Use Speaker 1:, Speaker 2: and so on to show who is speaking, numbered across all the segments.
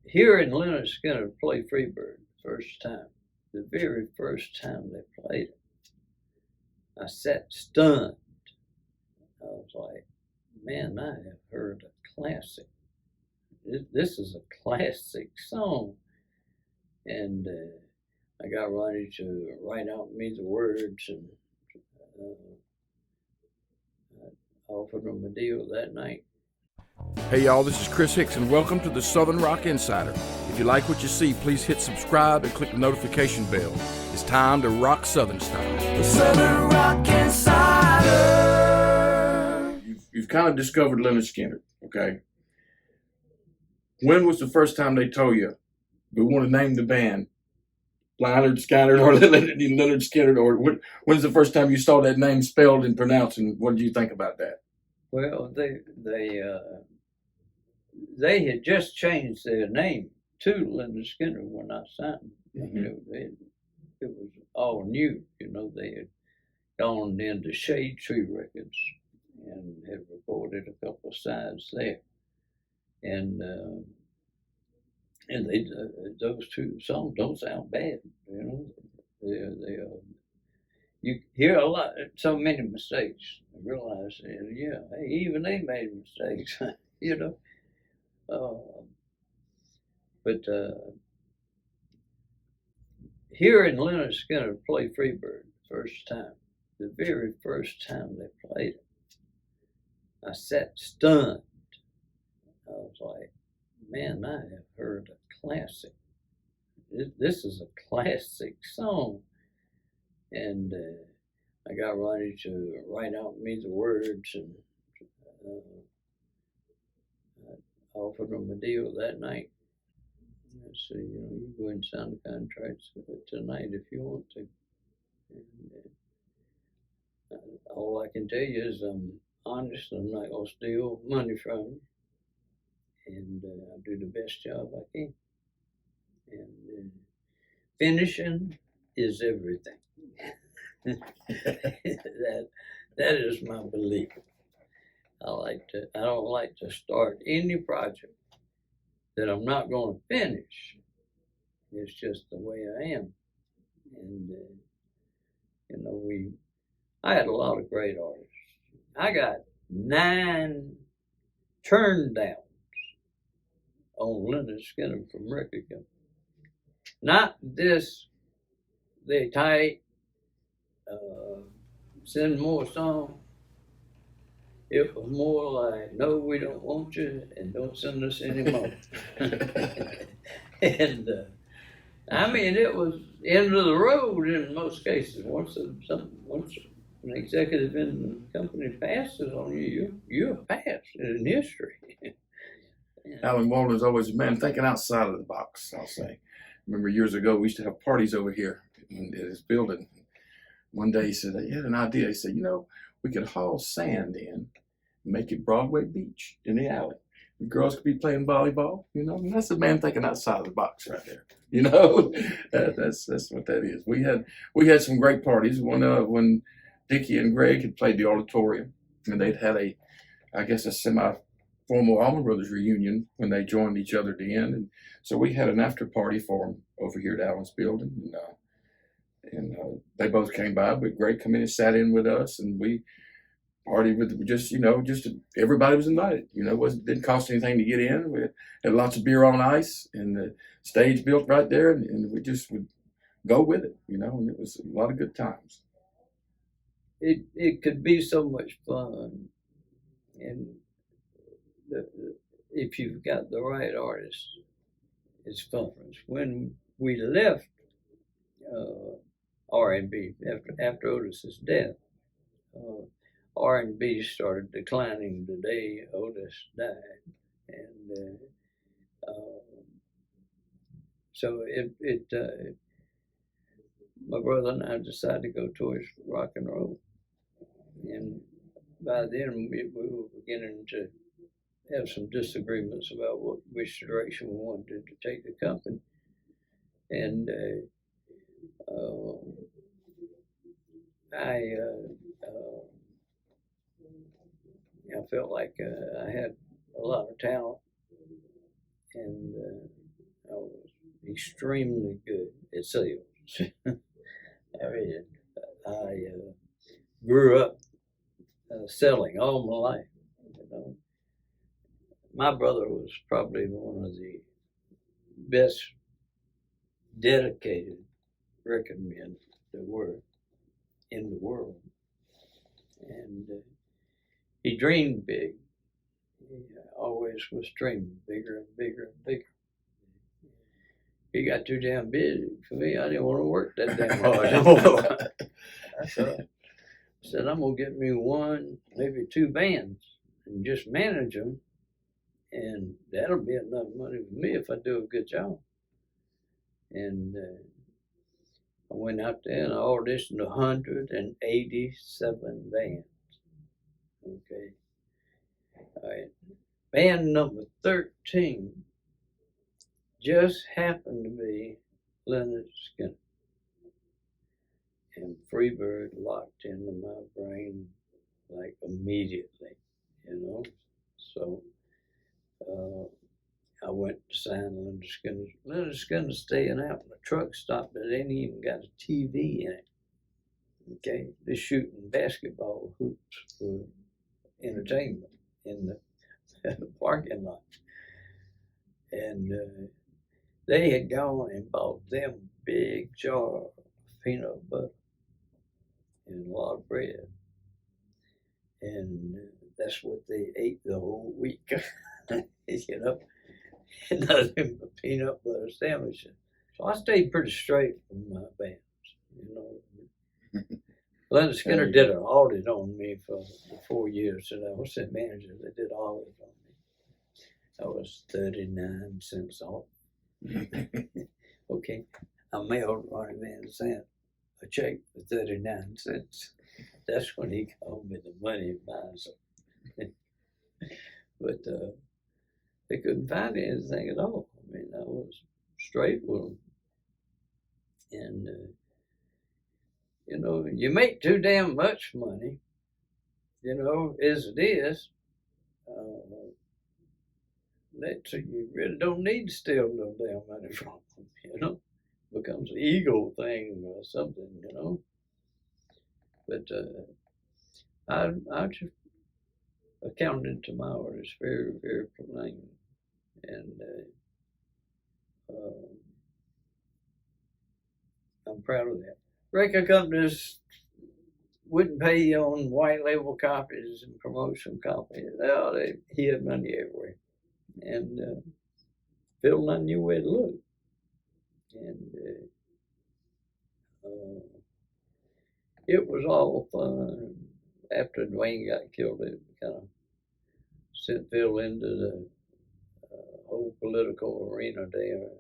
Speaker 1: Hearing Lynyrd Skynyrd play Freebird first time, the very first time they played it, I sat stunned. I was like, man, I have heard a classic. This is a classic song. And I got Ronnie to write out me the words, and I offered them a deal that night.
Speaker 2: Hey y'all, this is Chris Hicks and welcome to the Southern Rock Insider. If you like what you see, please hit subscribe and click the notification bell. It's time to rock Southern style. The Southern Rock Insider. You've kind of discovered Lynyrd Skynyrd, okay? When was the first time they told you we want to name the band Lynyrd Skynyrd or Lynyrd Skynyrd? Or when's the first time you saw that name spelled and pronounced, and what did you think about that?
Speaker 1: Well, they had just changed their name to Lynyrd Skynyrd when I signed.
Speaker 2: Mm-hmm.
Speaker 1: It was all new. They had gone into Shade Tree Records and had recorded a couple of sides there, and they those two songs don't sound bad. You hear so many mistakes. I realize, yeah, hey, even they made mistakes, But hearing Lynyrd Skynyrd play Freebird first time, the very first time they played it, I sat stunned. I was like, man, I have heard a classic. This is a classic song. And I got Ronnie to write out me the words, and I offered them a deal that night. I said, you go ahead and sign the contracts tonight if you want to. And all I can tell you is I'm honest. I'm not going to steal money from you. And I'll do the best job I can. And finishing is everything. that is my belief. I don't like to start any project that I'm not going to finish. It's just the way I am. And I had a lot of great artists. I got 9 turn downs on Lynyrd Skynyrd from record company. Not this, they tight, send more songs. It was more like, no, we don't want you, and don't send us any more. And it was end of the road in most cases. Once an executive in the company passes on you, you're passed in history.
Speaker 2: Alan Walden was always a man thinking outside of the box, I'll say. I remember years ago, we used to have parties over here in his building. One day he said, he had an idea. He said, we could haul sand in and make it Broadway Beach in the alley. The girls could be playing volleyball, and that's a man thinking outside of the box right there. That's what that is. We had some great parties. When Dickie and Greg had played the auditorium, and they'd had a semi-formal Allman Brothers reunion when they joined each other at the end. And so we had an after party for them over here at Alan's building. And they both came by, but Greg come in and sat in with us, and we partied with just everybody was invited. Didn't cost anything to get in. We had lots of beer on ice, and the stage built right there, and we just would go with it, and it was a lot of good times.
Speaker 1: It could be so much fun, and if you've got the right artist, it's fun. When we left R&B after Otis's death, R&B started declining the day Otis died, and so my brother and I decided to go towards rock and roll, and by then we were beginning to have some disagreements about which direction we wanted to take the company, and I felt like I had a lot of talent, and I was extremely good at sales. I mean, I grew up selling all my life. You know, my brother was probably one of the best dedicated record men there were in the world, and he dreamed big. He always was dreaming bigger and bigger and bigger. He got too damn busy for me. I didn't want to work that damn hard. I said, I'm gonna get me one, maybe two bands, and just manage them, and that'll be enough money for me if I do a good job. And I went out there and I auditioned 187 bands. Okay. All right. Band number 13 just happened to be Lynyrd Skynyrd. And Freebird locked into my brain like immediately, you know. So I went to sign Lynyrd Skynyrd. Lynyrd Skynyrd staying out in the truck stop that ain't even got a TV in it. Okay, they're shooting basketball hoops for entertainment in the parking lot. And they had gone and bought them big jar of peanut butter and a lot of bread. And that's what they ate the whole week, you know, nothing but peanut butter sandwiches. So I stayed pretty straight from my bands, you know. Lynyrd Skynyrd did an audit on me for the 4 years that I was their manager. They did an audit on me. I was 39 cents off. Okay, I mailed Ronnie Van Zant a check for 39 cents. That's when he called me the money advisor. But they couldn't find anything at all. I mean, I was straight with them. And, you know, you make too damn much money, you know, as it is. So you really don't need to steal no damn money from them, you know. It becomes an ego thing or something, you know. But I just accounted to my artists very, very plain. And I'm proud of that. Record companies wouldn't pay you on white label copies and promotion copies. Oh, he had money everywhere. And Phil and I knew where to look. And it was all fun. After Dwayne got killed, it kind of sent Phil into the whole political arena there.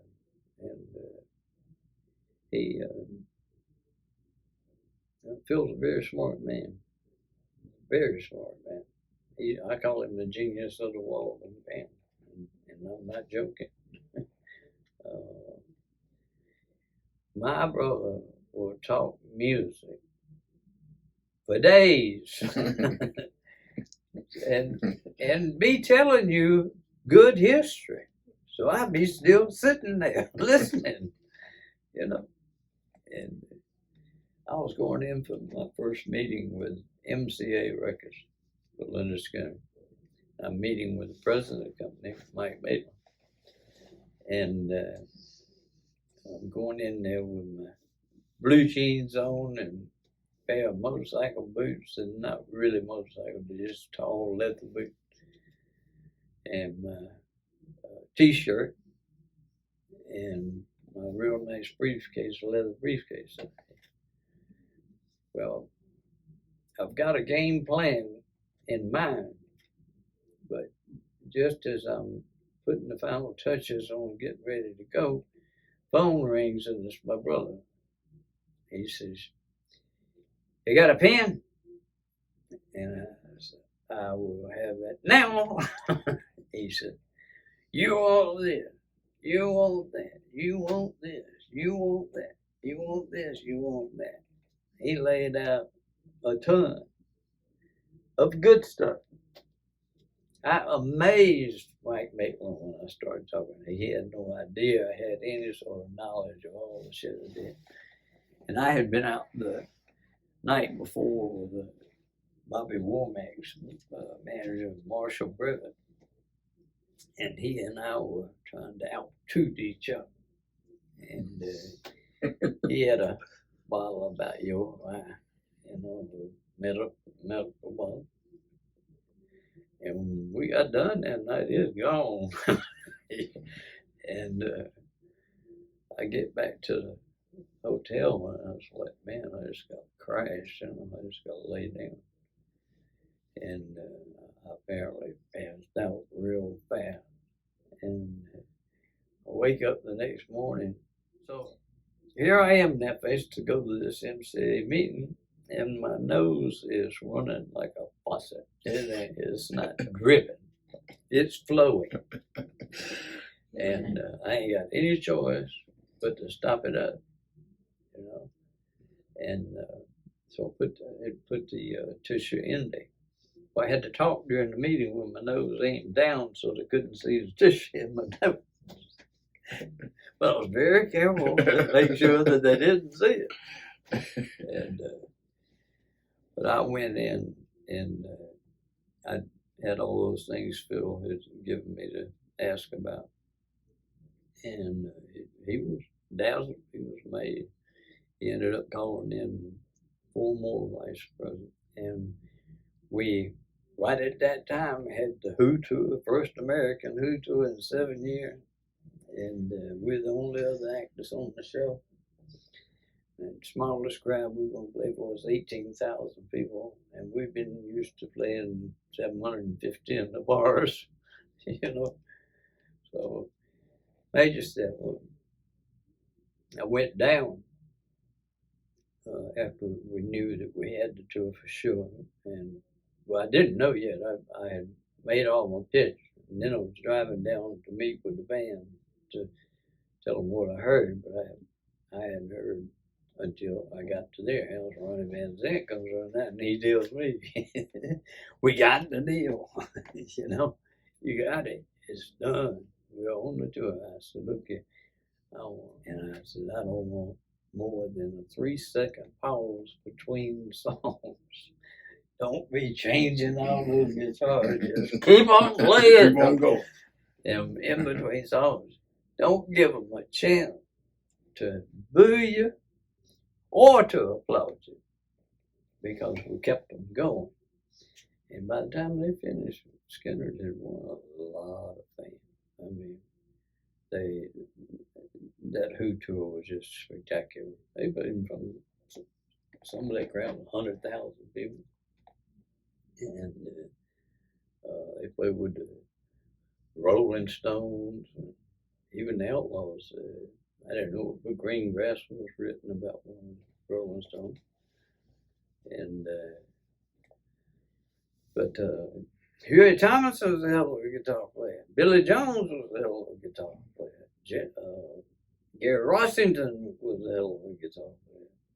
Speaker 1: And Phil's a very smart man. Very smart man. I call him the genius of the Walden band. And I'm not joking. My brother will talk music for days and be telling you good history. So I'd be still sitting there listening, you know. And I was going in for my first meeting with MCA Records with Lynyrd Skynyrd. I'm meeting with the president of the company, Mike Maitland. And I'm going in there with my blue jeans on and a pair of motorcycle boots, and not really motorcycle, but just tall leather boots, and my t-shirt, and my real nice briefcase, leather briefcase. Well, I've got a game plan in mind, but just as I'm putting the final touches on getting ready to go, phone rings and it's my brother. He says, "You got a pen?" And I said, "I will have that now." He said, "You want this, you want that, you want this, you want that, you want this, you want that." He laid out a ton of good stuff. I amazed Mike Maitland when I started talking. He had no idea I had any sort of knowledge of all the shit I did. And I had been out the night before with Bobby Womack's manager, Marshall Brevet, and he and I were trying to out-toot each other. And he had a bottle about your wine, the medical bottle. And when we got done that night, it's gone. And I get back to the hotel and I was like, man, I just got crashed and I just got laid down. And I apparently passed out real fast. And I wake up the next morning. So here I am, Nefesh, to go to this MCA meeting, and my nose is running like a faucet. It's not dripping, it's flowing. And I ain't got any choice but to stop it up, And so I put the tissue in there. Well, I had to talk during the meeting with my nose aimed down so they couldn't see the tissue in my nose. But I was very careful to make sure that they didn't see it. And but I went in and I had all those things Phil had given me to ask about. And he was dazzled. He was amazed. He ended up calling in 4 more vice presidents. And we, right at that time, had the Who Tour, the first American Who Tour in 7 years. And we're the only other actors on the show. And the smallest crowd we were going to play for was 18,000 people. And we've been used to playing 750 in the bars, So, major step. I went down after we knew that we had the tour for sure. And, well, I didn't know yet. I had made all my pitch. And then I was driving down to meet with the band to tell them what I heard, but I hadn't heard until I got to their house. Ronnie Van Zant comes around that and he deals me. We got the deal. You got it. It's done. We're on the tour. I said, look here. I don't want more than a 3-second pause between songs. Don't be changing all those guitars. Just keep on playing.
Speaker 2: Keep on going.
Speaker 1: And in between songs. Don't give them a chance to boo you or to applaud you, because we kept them going. And by the time they finished, Skynyrd had won a lot of fame. I mean, that Who Tour was just spectacular. They put in from some of that crowd, 100,000 people. And they played with the Rolling Stones, and even the Outlaws. I didn't know, but Green Grass was written about one of the Rolling Stones. And but Huey Thomas was a hell of a guitar player. Billy Jones was a hell of a guitar player. Gary Rossington was a hell of a guitar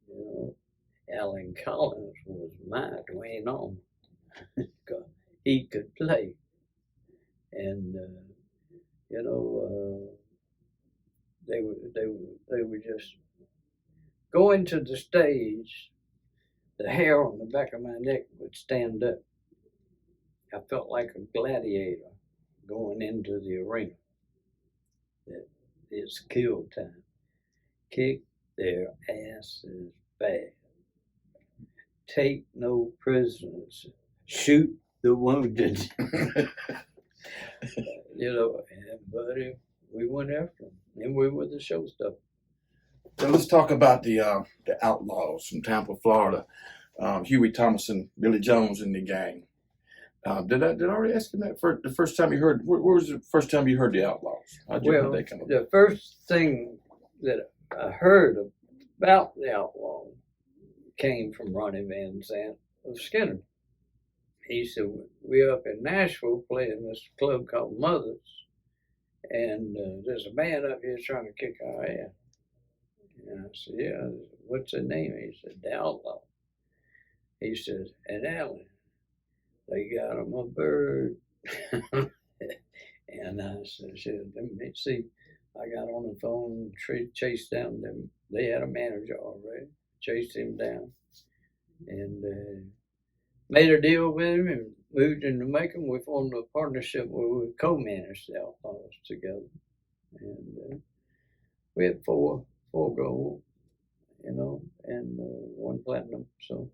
Speaker 1: player. Alan Collins was my Dwayne on. He could play. And they were just going to the stage. The hair on the back of my neck would stand up. I felt like a gladiator going into the arena. It's kill time. Kick their asses bad. Take no prisoners. Shoot the wounded. And buddy, we went after them. And we were the showstopper.
Speaker 2: So let's talk about the Outlaws from Tampa, Florida. Huey Thomas and Billy Jones and the gang. Did I already ask him that? The first time you heard, where was the first time you heard the Outlaws? How'd you know they come up?
Speaker 1: The first thing that I heard about the Outlaws came from Ronnie Van Zant of Skynyrd. He said, we're up in Nashville playing this club called Mothers, and there's a band up here trying to kick our ass. And I said, yeah, what's the name? He said, the Outlaws. He said, and Alan, they got him a bird And I said, let me see. I got on the phone, chased down them. They had a manager already. Chased him down and made a deal with him and moved into Macon. We formed a partnership where we co-managed the Outlaws together. And we had four gold, and 1 platinum. So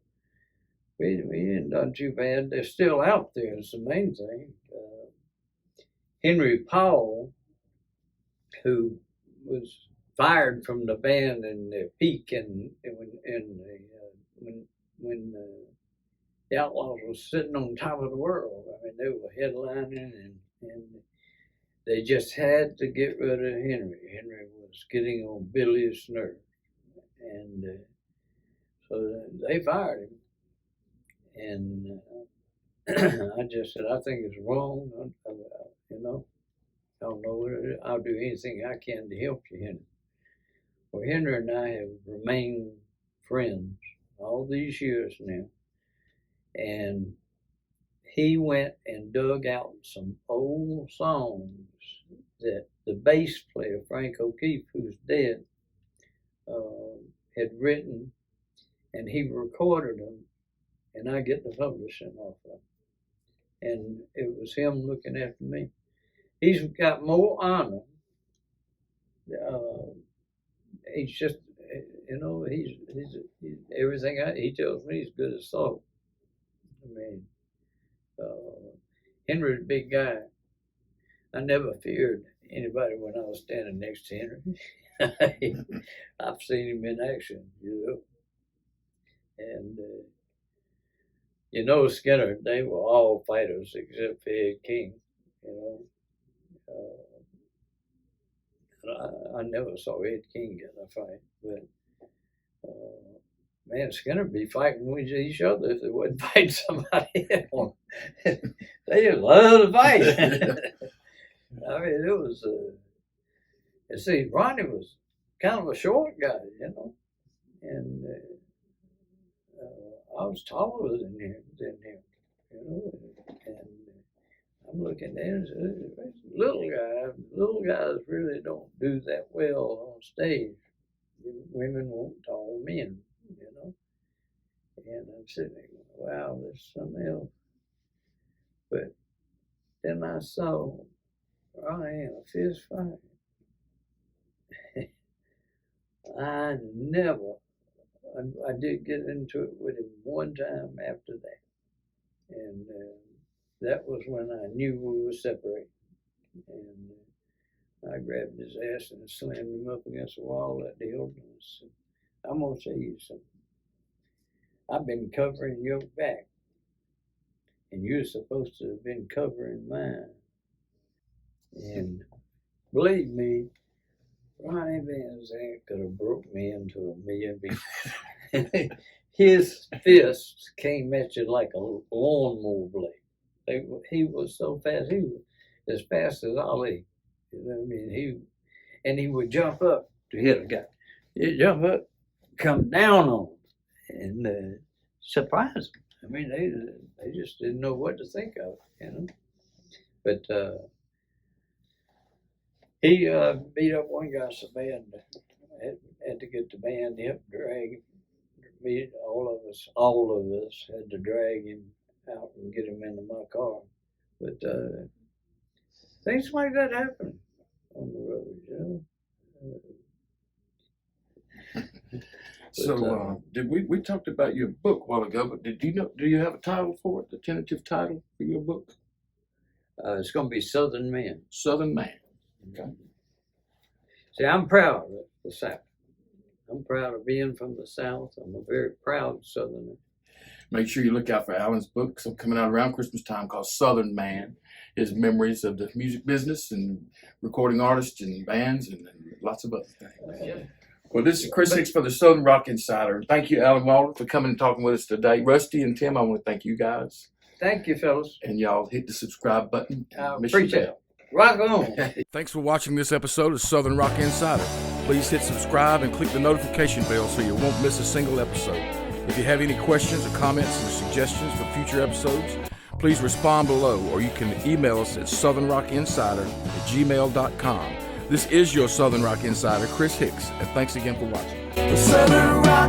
Speaker 1: we didn't done too bad. They're still out there. It's the main thing. Henry Powell, who was fired from the band in their peak, and when the Outlaws was sitting on top of the world. I mean, they were headlining, and they just had to get rid of Henry. Henry was getting on Billy's nerves, and so they fired him. And I just said, I think it's wrong. I don't know. I'll do anything I can to help you, Henry. Well, Henry and I have remained friends all these years now. And he went and dug out some old songs that the bass player, Frank O'Keefe, who's dead, had written, and he recorded them, and I get the publishing off of them. And it was him looking after me. He's got more honor. He's just, he's everything he tells me he's good as salt. I mean, Henry's a big guy. I never feared anybody when I was standing next to Henry. I've seen him in action, And, Skynyrd, they were all fighters except for Ed King, I never saw Ed King get in a fight, but man, Skynyrd be fighting with each other if they wouldn't fight somebody else. They just love to fight. I mean, it was, you see, Ronnie was kind of a short guy, and I was taller than him, and I'm looking there and said, little guys really don't do that well on stage. Women want tall men, And I'm sitting there going, wow, there's something else. But then I saw Ronnie in a fist fight. I did get into it with him one time after that. And that was when I knew we were separating. And I grabbed his ass and slammed him up against the wall at the Hilton and said, I'm going to tell you something. I've been covering your back, and you're supposed to have been covering mine. And believe me, Ronnie Van Zant could have broke me into a million pieces. His fists came at you like a lawnmower blade. He was so fast. He was as fast as Ali. He would jump up to hit a guy. He'd jump up, come down on him, and surprise them. I mean, they just didn't know what to think of, But he beat up one guy so bad, had to get the band to help drag him. All of us had to drag him out and get him into my car. But things like that happen on the road,
Speaker 2: So did we talked about your book a while ago, but do you have a title for it, the tentative title for your book?
Speaker 1: It's going to be Southern Man.
Speaker 2: Southern Man. Okay.
Speaker 1: See, I'm proud of the South. I'm proud of being from the South. I'm a very proud Southerner.
Speaker 2: Make sure you look out for Alan's book, coming out around Christmas time, called Southern Man. His memories of the music business and recording artists and bands and lots of other things.
Speaker 1: Yeah.
Speaker 2: Well, this is Chris Hicks for the Southern Rock Insider. Thank you, Alan Walden, for coming and talking with us today. Rusty and Tim, I want to thank you guys.
Speaker 1: Thank you, fellas.
Speaker 2: And y'all hit the subscribe button.
Speaker 1: I appreciate it. Rock on.
Speaker 2: Thanks for watching this episode of Southern Rock Insider. Please hit subscribe and click the notification bell so you won't miss a single episode. If you have any questions or comments or suggestions for future episodes,
Speaker 3: please respond below, or you can email us at southernrockinsider@gmail.com. This is your Southern Rock Insider, Chris Hicks, and thanks again for watching.
Speaker 4: Southern Rock